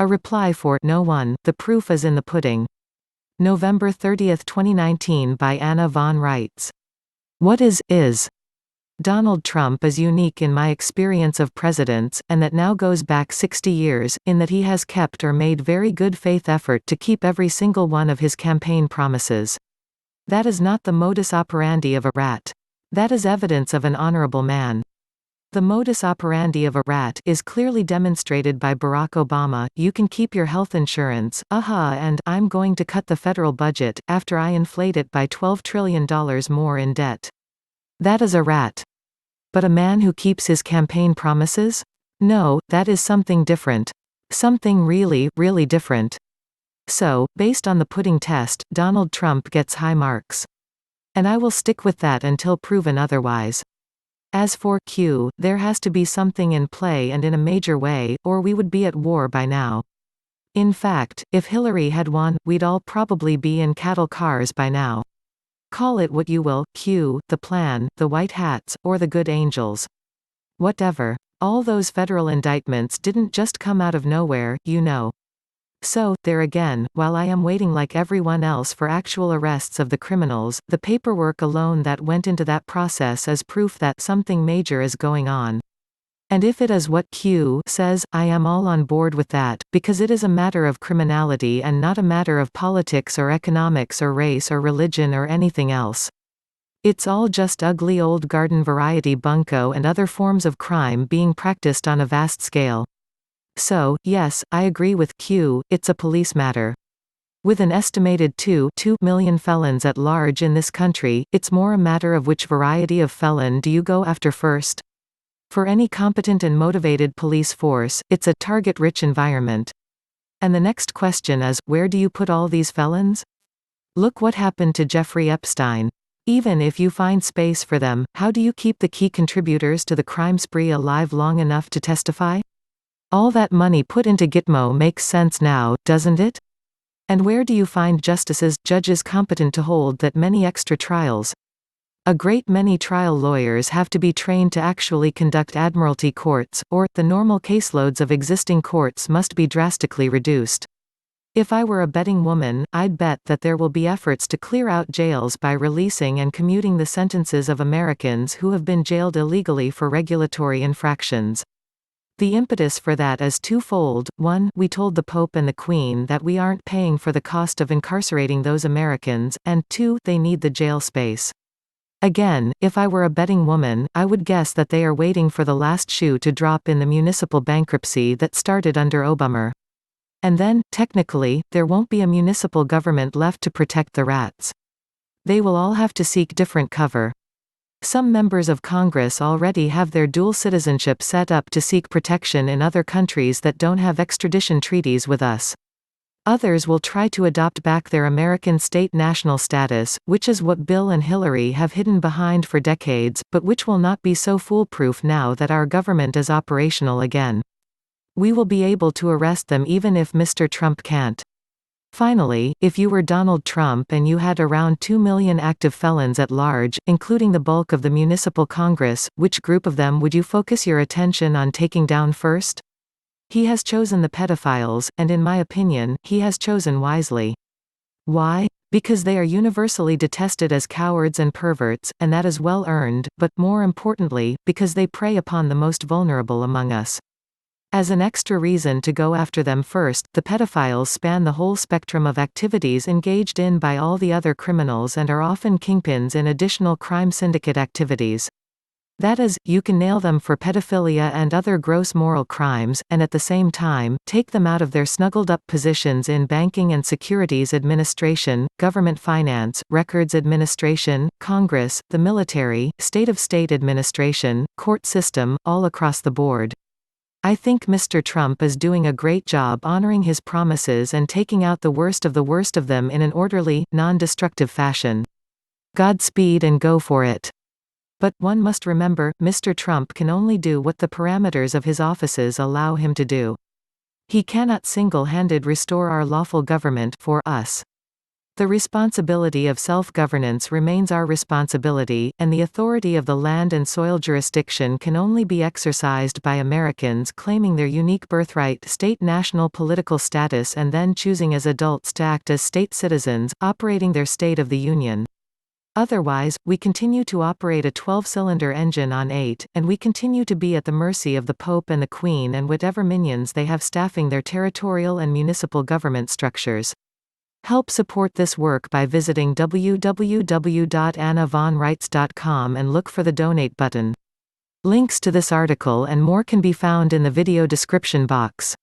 A reply for no one, the proof is in the pudding. November 30, 2019 by Anna von Reitz. What is Donald Trump is unique in my experience of presidents, and that now goes back 60 years, in that he has kept or made very good faith effort to keep every single one of his campaign promises. That is not the modus operandi of a rat. That is evidence of an honorable man. The modus operandi of a rat is clearly demonstrated by Barack Obama. You can keep your health insurance, and I'm going to cut the federal budget, after I inflate it by $12 trillion more in debt. That is a rat. But a man who keeps his campaign promises? No, that is something different. Something really, really different. So, based on the pudding test, Donald Trump gets high marks. And I will stick with that until proven otherwise. As for there has to be something in play and in a major way, or we would be at war by now. In fact, if Hillary had won, we'd all probably be in cattle cars by now. Call it what you will, the plan, the white hats, or the good angels. Whatever. All those federal indictments didn't just come out of nowhere, you know. So, there again, while I am waiting like everyone else for actual arrests of the criminals, the paperwork alone that went into that process is proof that something major is going on. And if it is what says, I am all on board with that, because it is a matter of criminality and not a matter of politics or economics or race or religion or anything else. It's all just ugly old garden variety bunco and other forms of crime being practiced on a vast scale. So, yes, I agree with it's a police matter. With an estimated 2 million felons at large in this country, it's more a matter of which variety of felon do you go after first. For any competent and motivated police force, it's a target-rich environment. And the next question is, where do you put all these felons? Look what happened to Jeffrey Epstein. Even if you find space for them, how do you keep the key contributors to the crime spree alive long enough to testify? All that money put into Gitmo makes sense now, doesn't it? And where do you find judges competent to hold that many extra trials? A great many trial lawyers have to be trained to actually conduct admiralty courts, or, the normal caseloads of existing courts must be drastically reduced. If I were a betting woman, I'd bet that there will be efforts to clear out jails by releasing and commuting the sentences of Americans who have been jailed illegally for regulatory infractions. The impetus for that is twofold. One, we told the Pope and the Queen that we aren't paying for the cost of incarcerating those Americans, and two, they need the jail space. Again, if I were a betting woman, I would guess that they are waiting for the last shoe to drop in the municipal bankruptcy that started under Obama. And then, technically, there won't be a municipal government left to protect the rats. They will all have to seek different cover. Some members of Congress already have their dual citizenship set up to seek protection in other countries that don't have extradition treaties with us. Others will try to adopt back their American state national status, which is what Bill and Hillary have hidden behind for decades, but which will not be so foolproof now that our government is operational again. We will be able to arrest them even if Mr. Trump can't. Finally, if you were Donald Trump and you had around 2 million active felons at large, including the bulk of the municipal Congress, which group of them would you focus your attention on taking down first? He has chosen the pedophiles, and in my opinion, he has chosen wisely. Why? Because they are universally detested as cowards and perverts, and that is well earned, but, more importantly, because they prey upon the most vulnerable among us. As an extra reason to go after them first, the pedophiles span the whole spectrum of activities engaged in by all the other criminals and are often kingpins in additional crime syndicate activities. That is, you can nail them for pedophilia and other gross moral crimes, and at the same time, take them out of their snuggled-up positions in banking and securities administration, government finance, records administration, Congress, the military, state-of-state administration, court system, all across the board. I think Mr. Trump is doing a great job honoring his promises and taking out the worst of them in an orderly, non-destructive fashion. Godspeed and go for it. But, one must remember, Mr. Trump can only do what the parameters of his offices allow him to do. He cannot single-handed restore our lawful government for us. The responsibility of self-governance remains our responsibility, and the authority of the land and soil jurisdiction can only be exercised by Americans claiming their unique birthright state national political status and then choosing as adults to act as state citizens, operating their State of the Union. Otherwise, we continue to operate a 12-cylinder engine on 8, and we continue to be at the mercy of the Pope and the Queen and whatever minions they have staffing their territorial and municipal government structures. Help support this work by visiting www.annavonreitz.com and look for the donate button. Links to this article and more can be found in the video description box.